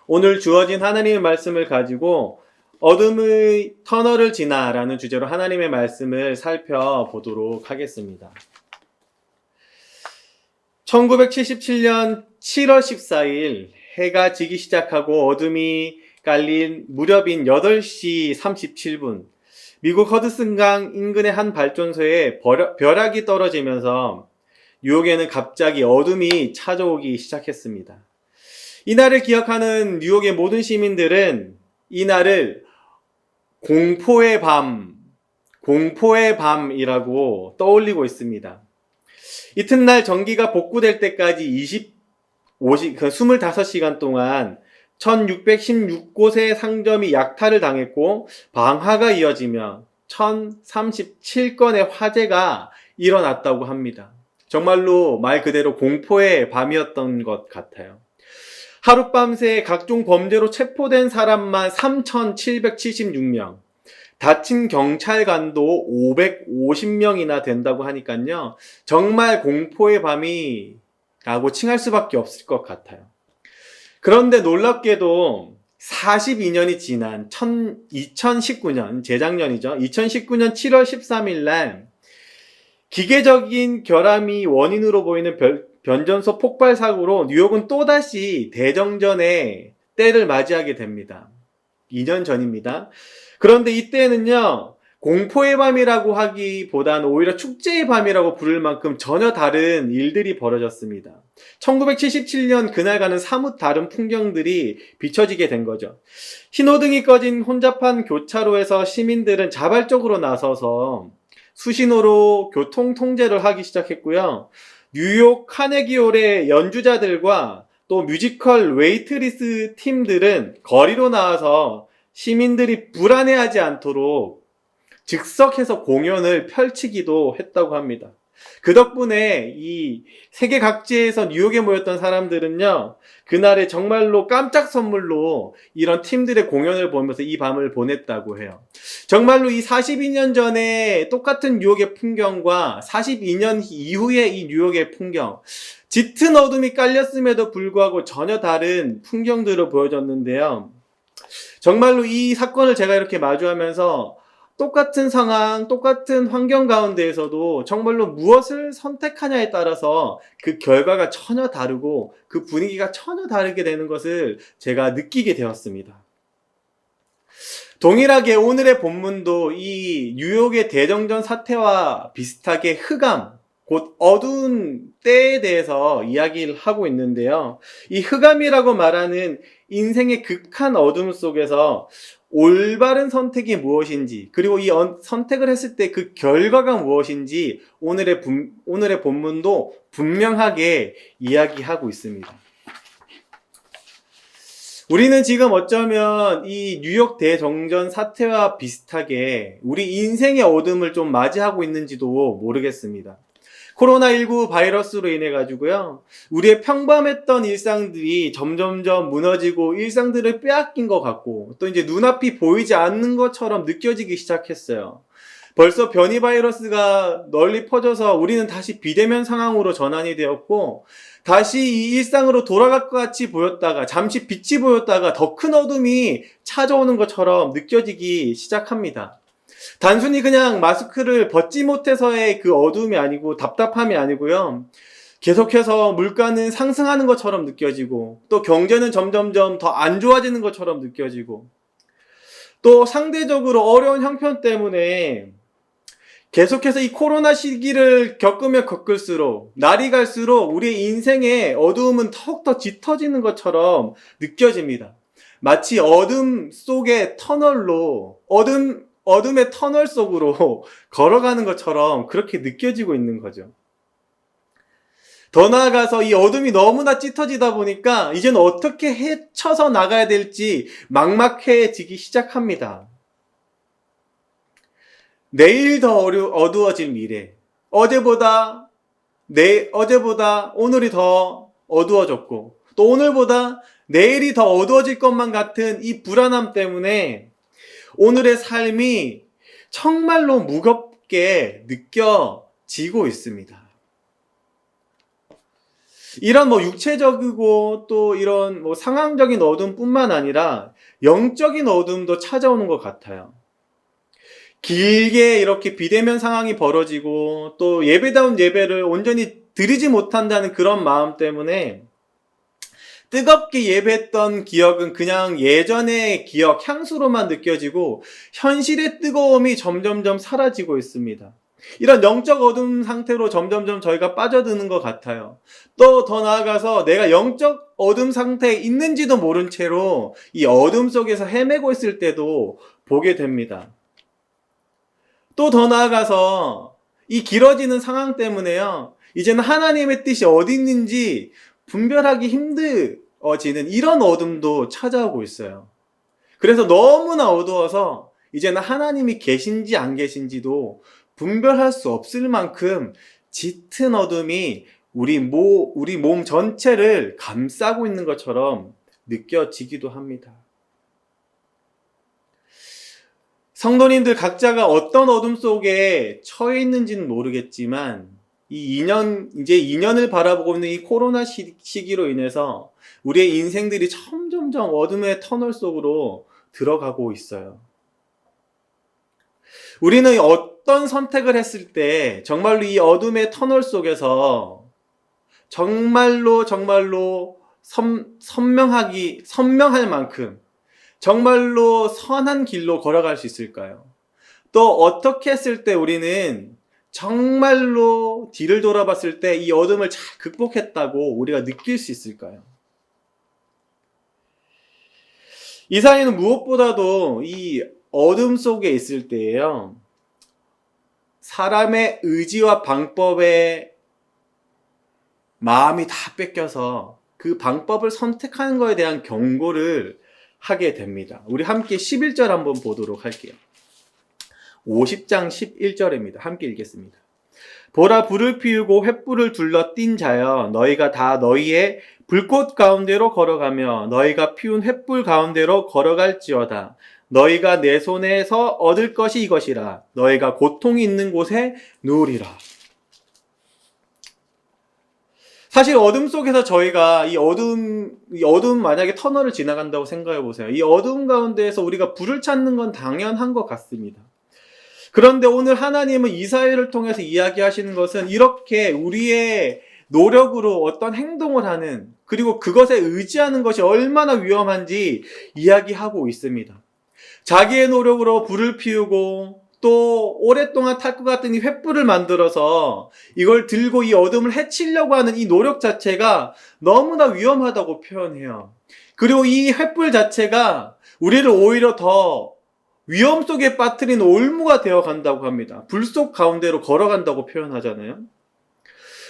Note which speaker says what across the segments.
Speaker 1: 오늘 주어진 하나님의 말씀을 가지고 어둠의 터널을 지나라는 주제로 하나님의 말씀을 살펴보도록 하겠습니다. 1977년 7월 14일 해가 지기 시작하고 어둠이 깔린 무렵인 8시 37분 미국 허드슨강 인근의 한 발전소에 벼락이 떨어지면서 뉴욕에는 갑자기 어둠이 찾아오기 시작했습니다. 이날을 기억하는 뉴욕의 모든 시민들은 이날을 공포의 밤이라고 떠올리고 있습니다. 이튿날 전기가 복구될 때까지 25시간 동안 1616곳의 상점이 약탈을 당했고 방화가 이어지며 1037건의 화재가 일어났다고 합니다. 정말로 말 그대로 공포의 밤이었던 것 같아요. 하룻밤새 각종 범죄로 체포된 사람만 3,776명, 다친 경찰관도 550명이나 된다고 하니까요. 정말 공포의 밤이라고 칭할 수밖에 없을 것 같아요. 그런데 놀랍게도 42년이 지난 2019년, 재작년이죠. 2019년 7월 13일 날 기계적인 결함이 원인으로 보이는 변전소 폭발 사고로 뉴욕은 또다시 대정전의 때를 맞이하게 됩니다. 2년 전입니다. 그런데 이때는요, 공포의 밤이라고 하기보다는 오히려 축제의 밤이라고 부를 만큼 전혀 다른 일들이 벌어졌습니다. 1977년 그날과는 사뭇 다른 풍경들이 비춰지게 된 거죠. 신호등이 꺼진 혼잡한 교차로에서 시민들은 자발적으로 나서서 수신호로 교통 통제를 하기 시작했고요. 뉴욕 카네기홀의 연주자들과 또 뮤지컬 웨이트리스 팀들은 거리로 나와서 시민들이 불안해하지 않도록 즉석해서 공연을 펼치기도 했다고 합니다. 그 덕분에 이 세계 각지에서 뉴욕에 모였던 사람들은요, 그날에 정말로 깜짝 선물로 이런 팀들의 공연을 보면서 이 밤을 보냈다고 해요. 정말로 이 42년 전에 똑같은 뉴욕의 풍경과 42년 이후의 이 뉴욕의 풍경, 짙은 어둠이 깔렸음에도 불구하고 전혀 다른 풍경들을 보여줬는데요. 정말로 이 사건을 제가 이렇게 마주하면서 똑같은 상황, 똑같은 환경 가운데에서도 정말로 무엇을 선택하냐에 따라서 그 결과가 전혀 다르고 그 분위기가 전혀 다르게 되는 것을 제가 느끼게 되었습니다. 동일하게 오늘의 본문도 이 뉴욕의 대정전 사태와 비슷하게 흑암, 곧 어두운 때에 대해서 이야기를 하고 있는데요. 이 흑암이라고 말하는 인생의 극한 어둠 속에서 올바른 선택이 무엇인지, 그리고 이 선택을 했을 때 그 결과가 무엇인지 오늘의 본문도 분명하게 이야기하고 있습니다. 우리는 지금 어쩌면 이 뉴욕 대정전 사태와 비슷하게 우리 인생의 어둠을 좀 맞이하고 있는지도 모르겠습니다. 코로나19 바이러스로 인해 가지고요, 우리의 평범했던 일상들이 점점점 무너지고 일상들을 빼앗긴 것 같고, 또 이제 눈앞이 보이지 않는 것처럼 느껴지기 시작했어요. 벌써 변이 바이러스가 널리 퍼져서 우리는 다시 비대면 상황으로 전환이 되었고, 다시 이 일상으로 돌아갈 것 같이 보였다가 잠시 빛이 보였다가 더 큰 어둠이 찾아오는 것처럼 느껴지기 시작합니다. 단순히 그냥 마스크를 벗지 못해서의 그 어두움이 아니고 답답함이 아니고요. 계속해서 물가는 상승하는 것처럼 느껴지고, 또 경제는 점점점 더 안 좋아지는 것처럼 느껴지고, 또 상대적으로 어려운 형편 때문에 계속해서 이 코로나 시기를 겪으면 겪을수록, 날이 갈수록 우리의 인생의 어두움은 더욱더 짙어지는 것처럼 느껴집니다. 마치 어둠 속의 터널로, 어둠의 터널 속으로 걸어가는 것처럼 그렇게 느껴지고 있는 거죠. 더 나아가서 이 어둠이 너무나 짙어지다 보니까 이제는 어떻게 헤쳐서 나가야 될지 막막해지기 시작합니다. 내일 더 어두워질 미래. 어제보다 오늘이 더 어두워졌고, 또 오늘보다 내일이 더 어두워질 것만 같은 이 불안함 때문에 오늘의 삶이 정말로 무겁게 느껴지고 있습니다. 이런 뭐 육체적이고 또 이런 뭐 상황적인 어둠뿐만 아니라 영적인 어둠도 찾아오는 것 같아요. 길게 이렇게 비대면 상황이 벌어지고 또 예배다운 예배를 온전히 드리지 못한다는 그런 마음 때문에 뜨겁게 예배했던 기억은 그냥 예전의 기억, 향수로만 느껴지고 현실의 뜨거움이 점점점 사라지고 있습니다. 이런 영적 어둠 상태로 점점점 저희가 빠져드는 것 같아요. 또 더 나아가서 내가 영적 어둠 상태에 있는지도 모른 채로 이 어둠 속에서 헤매고 있을 때도 보게 됩니다. 또 더 나아가서 이 길어지는 상황 때문에요. 이제는 하나님의 뜻이 어디 있는지 분별하기 힘들어지는 이런 어둠도 찾아오고 있어요. 그래서 너무나 어두워서 이제는 하나님이 계신지 안 계신지도 분별할 수 없을 만큼 짙은 어둠이 우리 몸 전체를 감싸고 있는 것처럼 느껴지기도 합니다. 성도님들 각자가 어떤 어둠 속에 처해 있는지는 모르겠지만 이제 2년을 바라보고 있는 이 코로나 시기로 인해서 우리의 인생들이 점점점 어둠의 터널 속으로 들어가고 있어요. 우리는 어떤 선택을 했을 때 정말로 이 어둠의 터널 속에서 정말로 선명할 만큼 정말로 선한 길로 걸어갈 수 있을까요? 또 어떻게 했을 때 우리는 정말로 뒤를 돌아봤을 때 이 어둠을 잘 극복했다고 우리가 느낄 수 있을까요? 이사야는 무엇보다도 이 어둠 속에 있을 때에요, 사람의 의지와 방법에 마음이 다 뺏겨서 그 방법을 선택하는 것에 대한 경고를 하게 됩니다. 우리 함께 11절 한번 보도록 할게요. 50장 11절입니다. 함께 읽겠습니다. 보라, 불을 피우고 횃불을 둘러 띈 자여, 너희가 다 너희의 불꽃 가운데로 걸어가며 너희가 피운 횃불 가운데로 걸어갈지어다. 너희가 내 손에서 얻을 것이 이것이라. 너희가 고통이 있는 곳에 누우리라. 사실 어둠 속에서 저희가 이 어둠 만약에 터널을 지나간다고 생각해 보세요. 이 어둠 가운데에서 우리가 불을 찾는 건 당연한 것 같습니다. 그런데 오늘 하나님은 이사야를 통해서 이야기하시는 것은 이렇게 우리의 노력으로 어떤 행동을 하는, 그리고 그것에 의지하는 것이 얼마나 위험한지 이야기하고 있습니다. 자기의 노력으로 불을 피우고 또 오랫동안 탈 것 같은 이 횃불을 만들어서 이걸 들고 이 어둠을 해치려고 하는 이 노력 자체가 너무나 위험하다고 표현해요. 그리고 이 횃불 자체가 우리를 오히려 더 위험 속에 빠뜨린 올무가 되어 간다고 합니다. 불 속 가운데로 걸어간다고 표현하잖아요.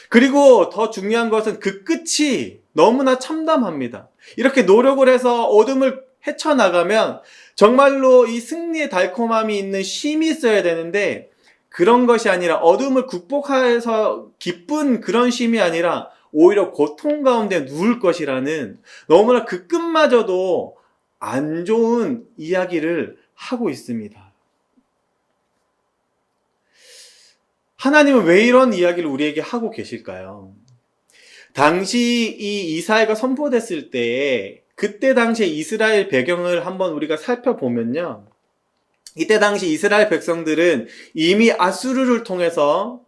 Speaker 1: 그리고 더 중요한 것은 그 끝이 너무나 참담합니다. 이렇게 노력을 해서 어둠을 헤쳐나가면 정말로 이 승리의 달콤함이 있는 쉼이 있어야 되는데, 그런 것이 아니라 어둠을 극복해서 기쁜 그런 쉼이 아니라 오히려 고통 가운데 누울 것이라는 너무나 그 끝마저도 안 좋은 이야기를 하고 있습니다. 하나님은 왜 이런 이야기를 우리에게 하고 계실까요? 당시 이 이사야가 선포됐을 때 그때 당시에 이스라엘 배경을 한번 우리가 살펴보면요, 이때 당시 이스라엘 백성들은 이미 아수르를 통해서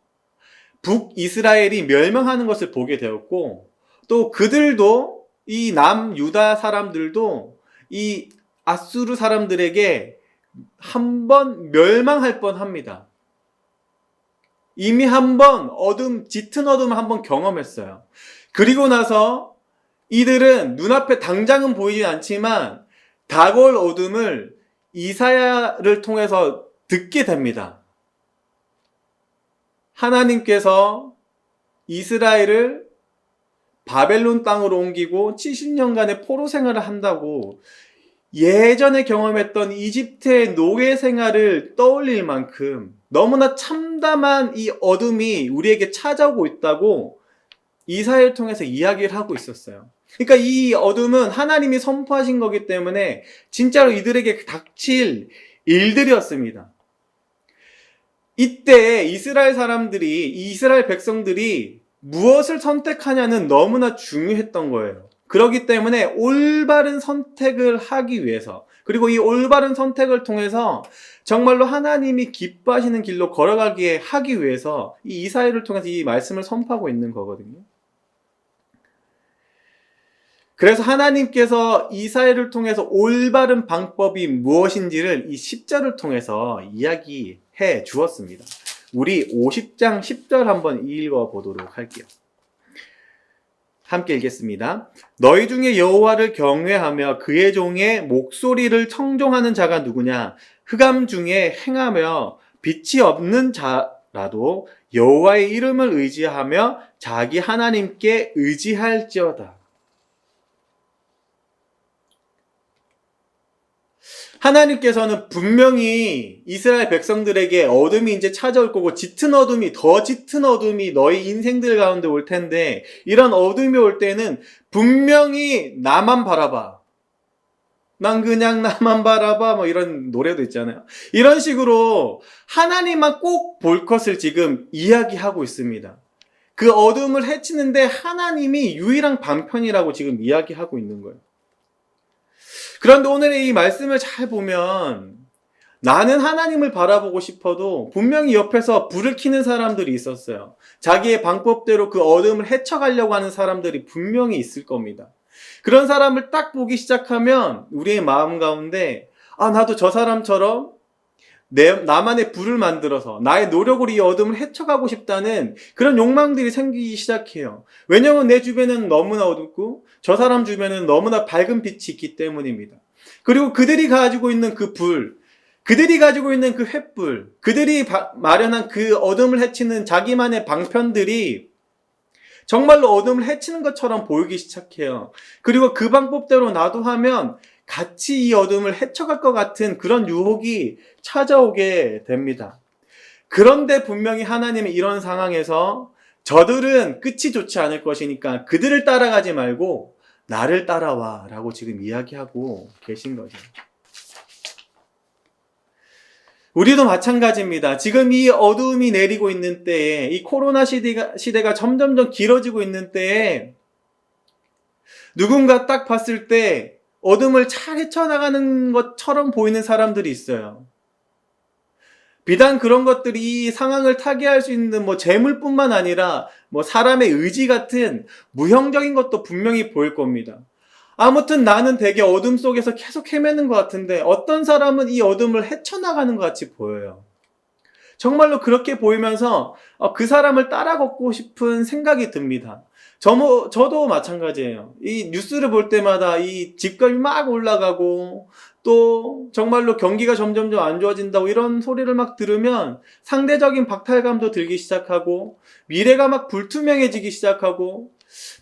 Speaker 1: 북이스라엘이 멸망하는 것을 보게 되었고, 또 그들도 이 남유다 사람들도 이 아수르 사람들에게 한번 멸망할 뻔합니다. 이미 한번 짙은 어둠을 한번 경험했어요. 그리고 나서 이들은 눈앞에 당장은 보이지 않지만 다가올 어둠을 이사야를 통해서 듣게 됩니다. 하나님께서 이스라엘을 바벨론 땅으로 옮기고 70년간의 포로 생활을 한다고 예전에 경험했던 이집트의 노예 생활을 떠올릴 만큼 너무나 참담한 이 어둠이 우리에게 찾아오고 있다고 이사야를 통해서 이야기를 하고 있었어요. 그러니까 이 어둠은 하나님이 선포하신 거기 때문에 진짜로 이들에게 닥칠 일들이었습니다. 이때 이스라엘 백성들이 무엇을 선택하냐는 너무나 중요했던 거예요. 그렇기 때문에 올바른 선택을 하기 위해서, 그리고 이 올바른 선택을 통해서 정말로 하나님이 기뻐하시는 길로 걸어가게 하기 위해서 이 이사야를 통해서 이 말씀을 선포하고 있는 거거든요. 그래서 하나님께서 이사야를 통해서 올바른 방법이 무엇인지를 이 10절을 통해서 이야기해 주었습니다. 우리 50장 10절 한번 읽어보도록 할게요. 함께 읽겠습니다. 너희 중에 여호와를 경외하며 그의 종의 목소리를 청종하는 자가 누구냐? 흑암 중에 행하며 빛이 없는 자라도 여호와의 이름을 의지하며 자기 하나님께 의지할지어다. 하나님께서는 분명히 이스라엘 백성들에게 어둠이 이제 찾아올 거고 더 짙은 어둠이 너희 인생들 가운데 올 텐데, 이런 어둠이 올 때는 분명히 나만 바라봐. 난 그냥 나만 바라봐. 뭐 이런 노래도 있잖아요. 이런 식으로 하나님만 꼭 볼 것을 지금 이야기하고 있습니다. 그 어둠을 해치는데 하나님이 유일한 방편이라고 지금 이야기하고 있는 거예요. 그런데 오늘의 이 말씀을 잘 보면 나는 하나님을 바라보고 싶어도 분명히 옆에서 불을 켜는 사람들이 있었어요. 자기의 방법대로 그 어둠을 헤쳐가려고 하는 사람들이 분명히 있을 겁니다. 그런 사람을 딱 보기 시작하면 우리의 마음 가운데 나도 저 사람처럼 나만의 불을 만들어서 나의 노력으로 이 어둠을 헤쳐가고 싶다는 그런 욕망들이 생기기 시작해요. 왜냐하면 내 주변은 너무나 어둡고 저 사람 주변에는 너무나 밝은 빛이 있기 때문입니다. 그리고 그들이 가지고 있는 그 불, 그들이 가지고 있는 그 횃불, 그들이 마련한 그 어둠을 해치는 자기만의 방편들이 정말로 어둠을 해치는 것처럼 보이기 시작해요. 그리고 그 방법대로 나도 하면 같이 이 어둠을 헤쳐갈 것 같은 그런 유혹이 찾아오게 됩니다. 그런데 분명히 하나님은 이런 상황에서 저들은 끝이 좋지 않을 것이니까 그들을 따라가지 말고 나를 따라와 라고 지금 이야기하고 계신 거죠. 우리도 마찬가지입니다. 지금 이 어두움이 내리고 있는 때에, 이 코로나 시대가 점점점 길어지고 있는 때에 누군가 딱 봤을 때 어둠을 잘 헤쳐나가는 것처럼 보이는 사람들이 있어요. 비단 그런 것들이 이 상황을 타개할 수 있는 재물뿐만 아니라 사람의 의지 같은 무형적인 것도 분명히 보일 겁니다. 아무튼 나는 되게 어둠 속에서 계속 헤매는 것 같은데 어떤 사람은 이 어둠을 헤쳐나가는 것 같이 보여요. 정말로 그렇게 보이면서 그 사람을 따라 걷고 싶은 생각이 듭니다. 저도 마찬가지예요. 이 뉴스를 볼 때마다 이 집값이 막 올라가고 또 정말로 경기가 점점점 안 좋아진다고 이런 소리를 막 들으면 상대적인 박탈감도 들기 시작하고 미래가 막 불투명해지기 시작하고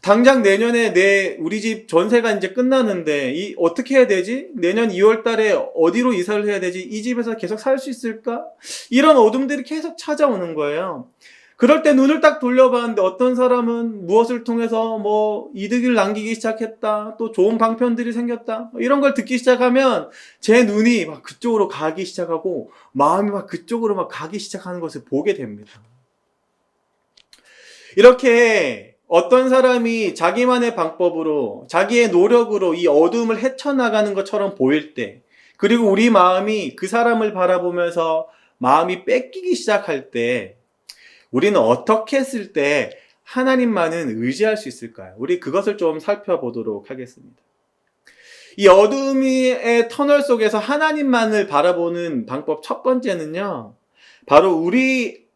Speaker 1: 당장 내년에 우리 집 전세가 이제 끝나는데 어떻게 해야 되지? 내년 2월 달에 어디로 이사를 해야 되지? 이 집에서 계속 살 수 있을까? 이런 어둠들이 계속 찾아오는 거예요. 그럴 때 눈을 딱 돌려봤는데 어떤 사람은 무엇을 통해서 이득을 남기기 시작했다. 또 좋은 방편들이 생겼다. 이런 걸 듣기 시작하면 제 눈이 막 그쪽으로 가기 시작하고 마음이 막 그쪽으로 막 가기 시작하는 것을 보게 됩니다. 이렇게 어떤 사람이 자기만의 방법으로 자기의 노력으로 이 어둠을 헤쳐나가는 것처럼 보일 때, 그리고 우리 마음이 그 사람을 바라보면서 마음이 뺏기기 시작할 때 우리는 어떻게 했을 때 하나님만은 의지할 수 있을까요? 우리 그것을 좀 살펴보도록 하겠습니다. 이 어둠의 터널 속에서 하나님만을 바라보는 방법 첫 번째는요, 바로 우리의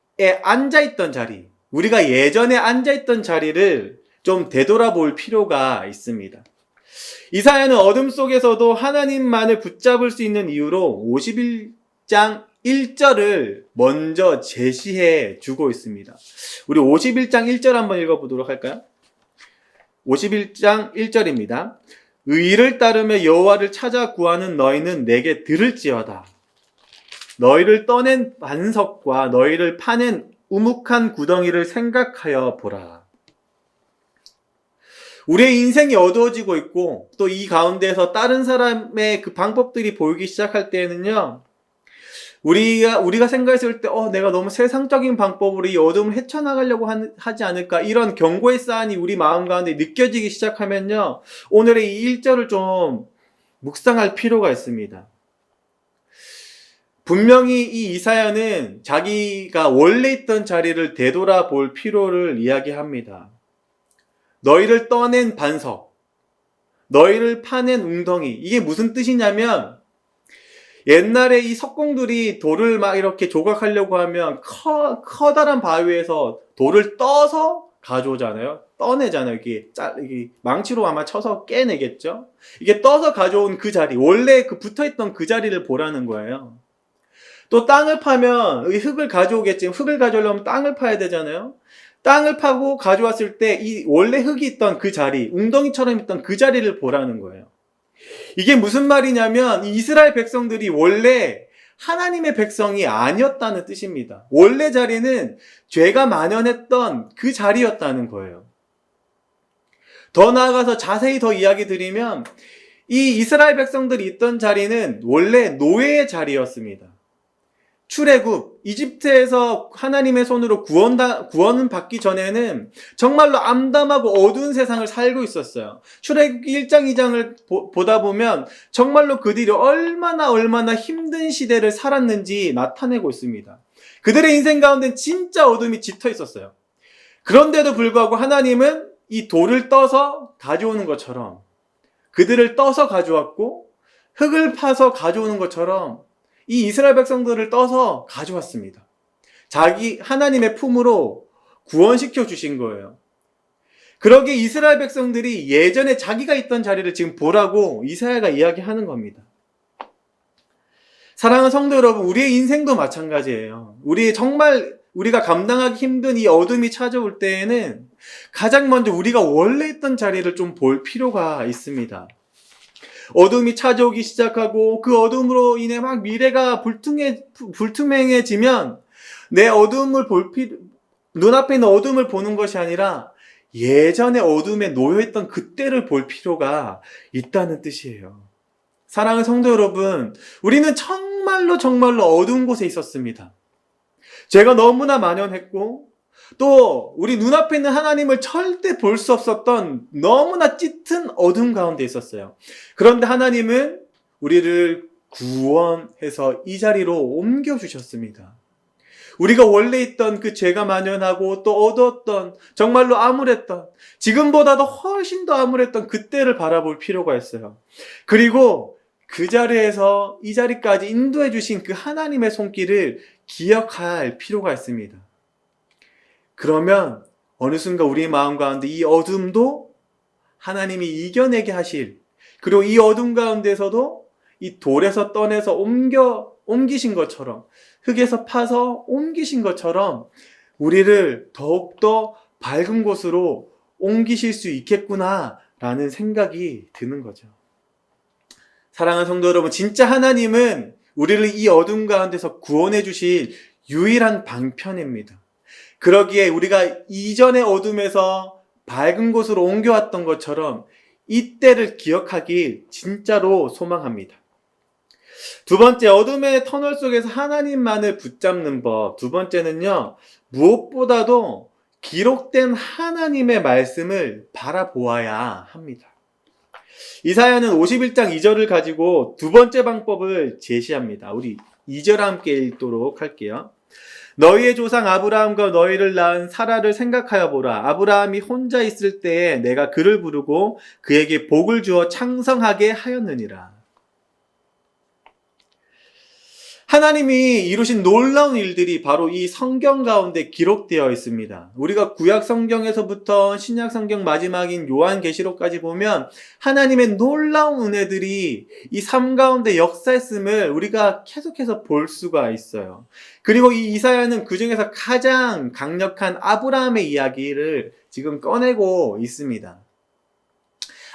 Speaker 1: 앉아있던 자리, 우리가 예전에 앉아있던 자리를 좀 되돌아볼 필요가 있습니다. 이사야는 어둠 속에서도 하나님만을 붙잡을 수 있는 이유로 51장 1절을 먼저 제시해 주고 있습니다. 우리 51장 1절 한번 읽어보도록 할까요? 51장 1절입니다. 의를 따르며 여호와를 찾아 구하는 너희는 내게 들을지어다. 너희를 떠낸 반석과 너희를 파낸 우묵한 구덩이를 생각하여 보라. 우리의 인생이 어두워지고 있고 또 이 가운데에서 다른 사람의 그 방법들이 보이기 시작할 때에는요, 우리가 생각했을 때, 내가 너무 세상적인 방법으로 이 어둠을 헤쳐나가려고 하지 않을까, 이런 경고의 사인이 우리 마음 가운데 느껴지기 시작하면요, 오늘의 이 1절을 좀 묵상할 필요가 있습니다. 분명히 이 이사야는 자기가 원래 있던 자리를 되돌아볼 필요를 이야기합니다. 너희를 떠낸 반석, 너희를 파낸 웅덩이, 이게 무슨 뜻이냐면, 옛날에 이 석공들이 돌을 막 이렇게 조각하려고 하면 커다란 바위에서 돌을 떠서 가져오잖아요. 떠내잖아요. 이게 망치로 아마 쳐서 깨내겠죠. 이게 떠서 가져온 그 자리, 원래 그 붙어있던 그 자리를 보라는 거예요. 또 땅을 파면 흙을 가져오겠지만, 흙을 가져오려면 땅을 파야 되잖아요. 땅을 파고 가져왔을 때 이 원래 흙이 있던 그 자리, 웅덩이처럼 있던 그 자리를 보라는 거예요. 이게 무슨 말이냐면, 이스라엘 백성들이 원래 하나님의 백성이 아니었다는 뜻입니다. 원래 자리는 죄가 만연했던 그 자리였다는 거예요. 더 나아가서 자세히 더 이야기 드리면, 이 이스라엘 백성들이 있던 자리는 원래 노예의 자리였습니다. 출애굽, 이집트에서 하나님의 손으로 구원을 받기 전에는 정말로 암담하고 어두운 세상을 살고 있었어요. 출애굽 1장, 2장을 보다 보면 정말로 그들이 얼마나 힘든 시대를 살았는지 나타내고 있습니다. 그들의 인생 가운데는 진짜 어둠이 짙어 있었어요. 그런데도 불구하고 하나님은 이 돌을 떠서 가져오는 것처럼, 그들을 떠서 가져왔고 흙을 파서 가져오는 것처럼 이 이스라엘 백성들을 떠서 가져왔습니다. 하나님의 품으로 구원시켜 주신 거예요. 그러기에 이스라엘 백성들이 예전에 자기가 있던 자리를 지금 보라고 이사야가 이야기하는 겁니다. 사랑하는 성도 여러분, 우리의 인생도 마찬가지예요. 우리가 감당하기 힘든 이 어둠이 찾아올 때에는 가장 먼저 우리가 원래 있던 자리를 좀 볼 필요가 있습니다. 어둠이 찾아오기 시작하고 그 어둠으로 인해 막 미래가 불투명해지면 내 눈앞에 있는 어둠을 보는 것이 아니라 예전에 어둠에 놓여있던 그때를 볼 필요가 있다는 뜻이에요. 사랑하는 성도 여러분, 우리는 정말로 어두운 곳에 있었습니다. 죄가 너무나 만연했고, 또 우리 눈앞에 있는 하나님을 절대 볼 수 없었던 너무나 짙은 어둠 가운데 있었어요. 그런데 하나님은 우리를 구원해서 이 자리로 옮겨주셨습니다. 우리가 원래 있던 그 죄가 만연하고 또 어두웠던, 정말로 암울했던, 지금보다도 훨씬 더 암울했던 그때를 바라볼 필요가 있어요. 그리고 그 자리에서 이 자리까지 인도해 주신 그 하나님의 손길을 기억할 필요가 있습니다. 그러면 어느 순간 우리 마음 가운데 이 어둠도 하나님이 이겨내게 하실, 그리고 이 어둠 가운데서도 이 돌에서 떠내서 옮기신 것처럼, 흙에서 파서 옮기신 것처럼 우리를 더욱더 밝은 곳으로 옮기실 수 있겠구나라는 생각이 드는 거죠. 사랑하는 성도 여러분, 진짜 하나님은 우리를 이 어둠 가운데서 구원해 주실 유일한 방편입니다. 그러기에 우리가 이전의 어둠에서 밝은 곳으로 옮겨왔던 것처럼 이때를 기억하길 진짜로 소망합니다. 두 번째, 어둠의 터널 속에서 하나님만을 붙잡는 법. 두 번째는요, 무엇보다도 기록된 하나님의 말씀을 바라보아야 합니다. 이사야는 51장 2절을 가지고 두 번째 방법을 제시합니다. 우리 2절 함께 읽도록 할게요. 너희의 조상 아브라함과 너희를 낳은 사라를 생각하여 보라. 아브라함이 혼자 있을 때에 내가 그를 부르고 그에게 복을 주어 창성하게 하였느니라. 하나님이 이루신 놀라운 일들이 바로 이 성경 가운데 기록되어 있습니다. 우리가 구약 성경에서부터 신약 성경 마지막인 요한계시록까지 보면 하나님의 놀라운 은혜들이 이 삶 가운데 역사했음을 우리가 계속해서 볼 수가 있어요. 그리고 이 이사야는 그 중에서 가장 강력한 아브라함의 이야기를 지금 꺼내고 있습니다.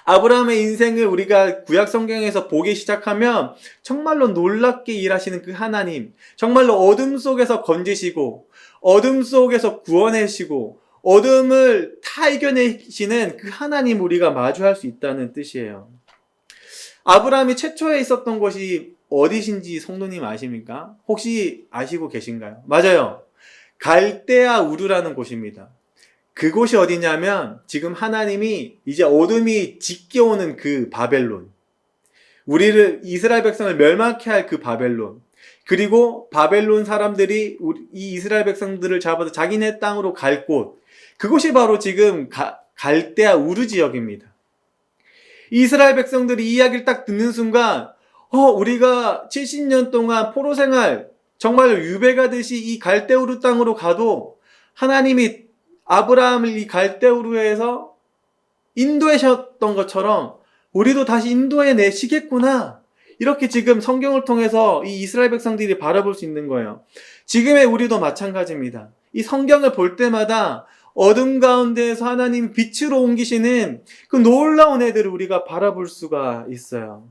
Speaker 1: 아브라함의 인생을 우리가 구약 성경에서 보기 시작하면 정말로 놀랍게 일하시는 그 하나님, 정말로 어둠 속에서 건지시고 어둠 속에서 구원하시고 어둠을 다 이겨내시는 그 하나님 우리가 마주할 수 있다는 뜻이에요. 아브라함이 최초에 있었던 곳이 어디신지 성도님 아십니까? 혹시 아시고 계신가요? 맞아요. 갈대아 우르라는 곳입니다. 그곳이 어디냐면 지금 하나님이 이제 어둠이 짙게오는 그 바벨론, 우리를 이스라엘 백성을 멸망케 할 그 바벨론, 그리고 바벨론 사람들이 이 이스라엘 백성들을 잡아서 자기네 땅으로 갈 곳, 그곳이 바로 지금 갈대아 우르 지역입니다. 이스라엘 백성들이 이 이야기를 딱 듣는 순간 우리가 70년 동안 포로 생활 정말 유배가듯이 이 갈대우르 땅으로 가도 하나님이 아브라함을 이 갈대우르에서 인도하셨던 것처럼 우리도 다시 인도해 내시겠구나. 이렇게 지금 성경을 통해서 이 이스라엘 백성들이 바라볼 수 있는 거예요. 지금의 우리도 마찬가지입니다. 이 성경을 볼 때마다 어둠 가운데에서 하나님 빛으로 옮기시는 그 놀라운 애들을 우리가 바라볼 수가 있어요.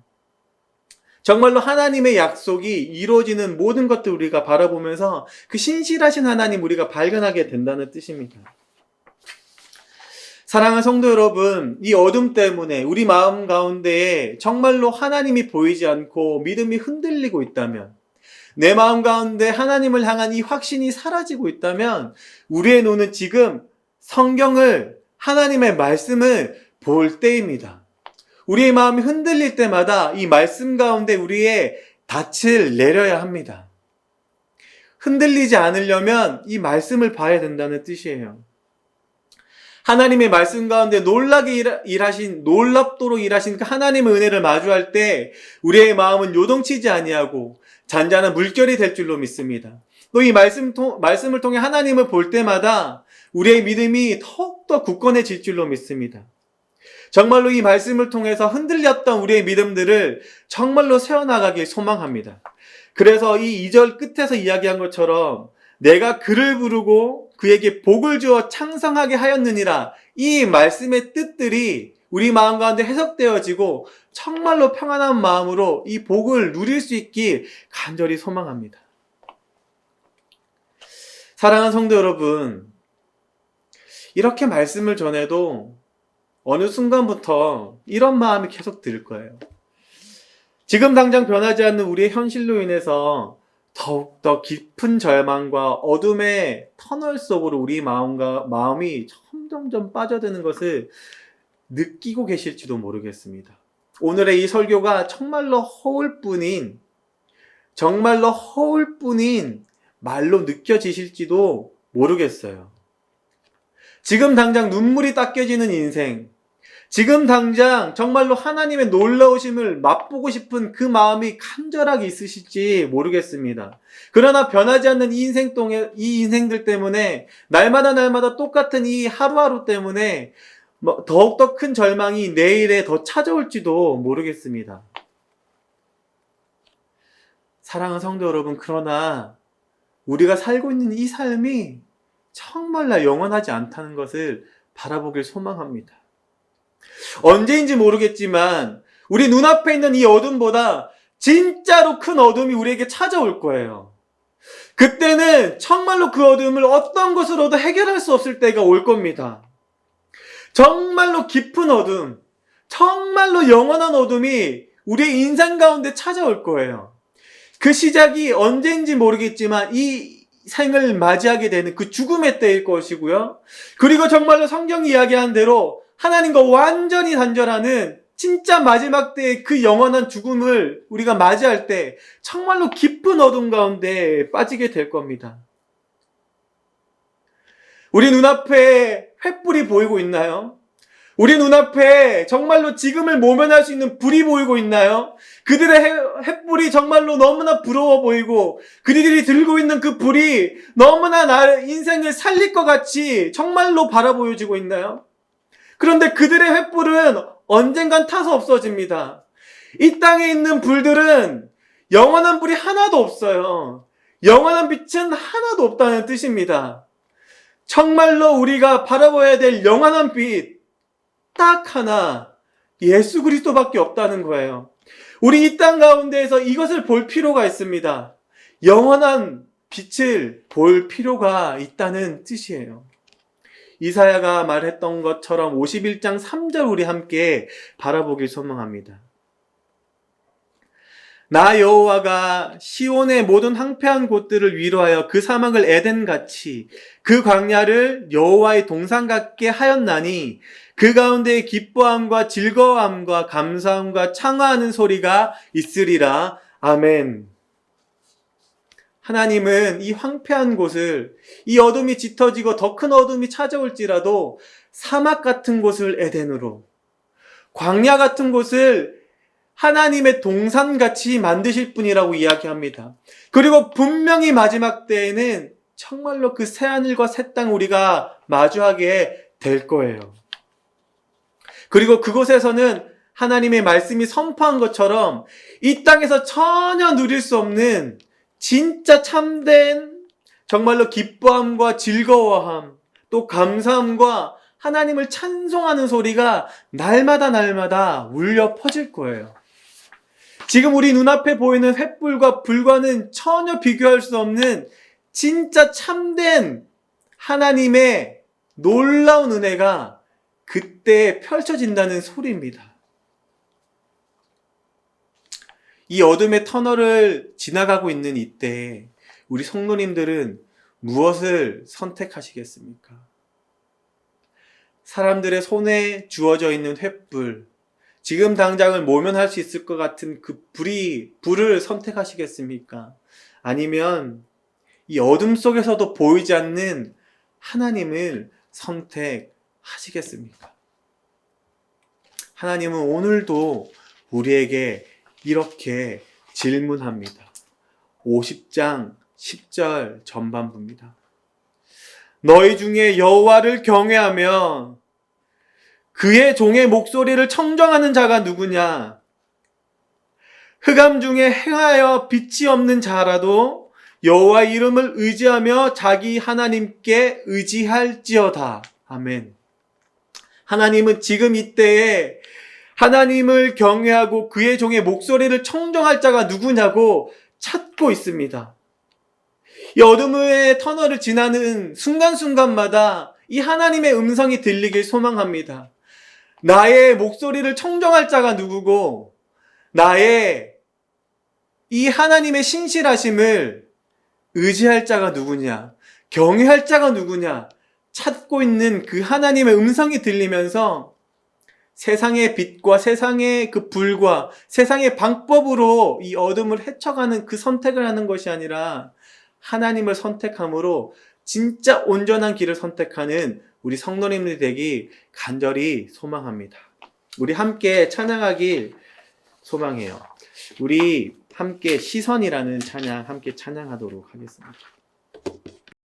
Speaker 1: 정말로 하나님의 약속이 이루어지는 모든 것들 우리가 바라보면서 그 신실하신 하나님 우리가 발견하게 된다는 뜻입니다. 사랑하는 성도 여러분, 이 어둠 때문에 우리 마음 가운데에 정말로 하나님이 보이지 않고 믿음이 흔들리고 있다면, 내 마음 가운데 하나님을 향한 이 확신이 사라지고 있다면 우리의 눈은 지금 성경을, 하나님의 말씀을 볼 때입니다. 우리의 마음이 흔들릴 때마다 이 말씀 가운데 우리의 닻을 내려야 합니다. 흔들리지 않으려면 이 말씀을 봐야 된다는 뜻이에요. 하나님의 말씀 가운데 놀랍도록 일하신 그 하나님의 은혜를 마주할 때 우리의 마음은 요동치지 아니하고 잔잔한 물결이 될 줄로 믿습니다. 또 이 말씀을 통해 하나님을 볼 때마다 우리의 믿음이 더욱더 굳건해질 줄로 믿습니다. 정말로 이 말씀을 통해서 흔들렸던 우리의 믿음들을 정말로 세워나가길 소망합니다. 그래서 이 2절 끝에서 이야기한 것처럼 내가 그를 부르고 그에게 복을 주어 창성하게 하였느니라, 이 말씀의 뜻들이 우리 마음 가운데 해석되어지고 정말로 평안한 마음으로 이 복을 누릴 수 있길 간절히 소망합니다. 사랑하는 성도 여러분, 이렇게 말씀을 전해도 어느 순간부터 이런 마음이 계속 들 거예요. 지금 당장 변하지 않는 우리의 현실로 인해서 더욱더 깊은 절망과 어둠의 터널 속으로 우리 마음이 점점점 빠져드는 것을 느끼고 계실지도 모르겠습니다. 오늘의 이 설교가 정말로 허울 뿐인 말로 느껴지실지도 모르겠어요. 지금 당장 눈물이 닦여지는 인생, 지금 당장 정말로 하나님의 놀라우심을 맛보고 싶은 그 마음이 간절하게 있으실지 모르겠습니다. 그러나 변하지 않는 이 인생들 때문에 날마다 똑같은 이 하루하루 때문에 더욱더 큰 절망이 내일에 더 찾아올지도 모르겠습니다. 사랑하는 성도 여러분, 그러나 우리가 살고 있는 이 삶이 정말로 영원하지 않다는 것을 바라보길 소망합니다. 언제인지 모르겠지만 우리 눈앞에 있는 이 어둠보다 진짜로 큰 어둠이 우리에게 찾아올 거예요. 그때는 정말로 그 어둠을 어떤 것으로도 해결할 수 없을 때가 올 겁니다. 정말로 깊은 어둠, 정말로 영원한 어둠이 우리의 인생 가운데 찾아올 거예요. 그 시작이 언제인지 모르겠지만 이 생을 맞이하게 되는 그 죽음의 때일 것이고요. 그리고 정말로 성경이 이야기한 대로 하나님과 완전히 단절하는 진짜 마지막 때의 그 영원한 죽음을 우리가 맞이할 때 정말로 깊은 어둠 가운데 빠지게 될 겁니다. 우리 눈앞에 횃불이 보이고 있나요? 우리 눈앞에 정말로 지금을 모면할 수 있는 불이 보이고 있나요? 그들의 횃불이 정말로 너무나 부러워 보이고 그들이 들고 있는 그 불이 너무나 나의 인생을 살릴 것 같이 정말로 바라보여지고 있나요? 그런데 그들의 횃불은 언젠간 타서 없어집니다. 이 땅에 있는 불들은 영원한 불이 하나도 없어요. 영원한 빛은 하나도 없다는 뜻입니다. 정말로 우리가 바라봐야 될 영원한 빛 딱 하나, 예수 그리스도밖에 없다는 거예요. 우리 이 땅 가운데에서 이것을 볼 필요가 있습니다. 영원한 빛을 볼 필요가 있다는 뜻이에요. 이사야가 말했던 것처럼 51장 3절 우리 함께 바라보길 소망합니다. 나 여호와가 시온의 모든 황폐한 곳들을 위로하여 그 사막을 에덴같이 그 광야를 여호와의 동산 같게 하였나니 그 가운데 기뻐함과 즐거움과 감사함과 창화하는 소리가 있으리라. 아멘. 하나님은 이 황폐한 곳을, 이 어둠이 짙어지고 더 큰 어둠이 찾아올지라도 사막 같은 곳을 에덴으로, 광야 같은 곳을 하나님의 동산같이 만드실 분이라고 이야기합니다. 그리고 분명히 마지막 때에는 정말로 그 새하늘과 새 땅 우리가 마주하게 될 거예요. 그리고 그곳에서는 하나님의 말씀이 선포한 것처럼 이 땅에서 전혀 누릴 수 없는 진짜 참된 정말로 기뻐함과 즐거워함, 또 감사함과 하나님을 찬송하는 소리가 날마다 울려 퍼질 거예요. 지금 우리 눈앞에 보이는 횃불과 불과는 전혀 비교할 수 없는 진짜 참된 하나님의 놀라운 은혜가 그때 펼쳐진다는 소리입니다. 이 어둠의 터널을 지나가고 있는 이때 우리 성도님들은 무엇을 선택하시겠습니까? 사람들의 손에 주어져 있는 횃불, 지금 당장을 모면할 수 있을 것 같은 그 불을 선택하시겠습니까? 아니면 이 어둠 속에서도 보이지 않는 하나님을 선택하시겠습니까? 하나님은 오늘도 우리에게 이렇게 질문합니다. 50장 10절 전반부입니다. 너희 중에 여호와를 경외하며 그의 종의 목소리를 청정하는 자가 누구냐? 흑암 중에 행하여 빛이 없는 자라도 여호와의 이름을 의지하며 자기 하나님께 의지할지어다. 아멘. 하나님은 지금 이때에 하나님을 경외하고 그의 종의 목소리를 청정할 자가 누구냐고 찾고 있습니다. 이 어둠의 터널을 지나는 순간순간마다 이 하나님의 음성이 들리길 소망합니다. 나의 목소리를 청정할 자가 누구고 나의 이 하나님의 신실하심을 의지할 자가 누구냐, 경외할 자가 누구냐 찾고 있는 그 하나님의 음성이 들리면서 세상의 빛과 세상의 그 불과 세상의 방법으로 이 어둠을 헤쳐가는 그 선택을 하는 것이 아니라 하나님을 선택함으로 진짜 온전한 길을 선택하는 우리 성도님들이 되기 간절히 소망합니다. 우리 함께 찬양하길 소망해요. 우리 함께 시선이라는 찬양 함께 찬양하도록 하겠습니다.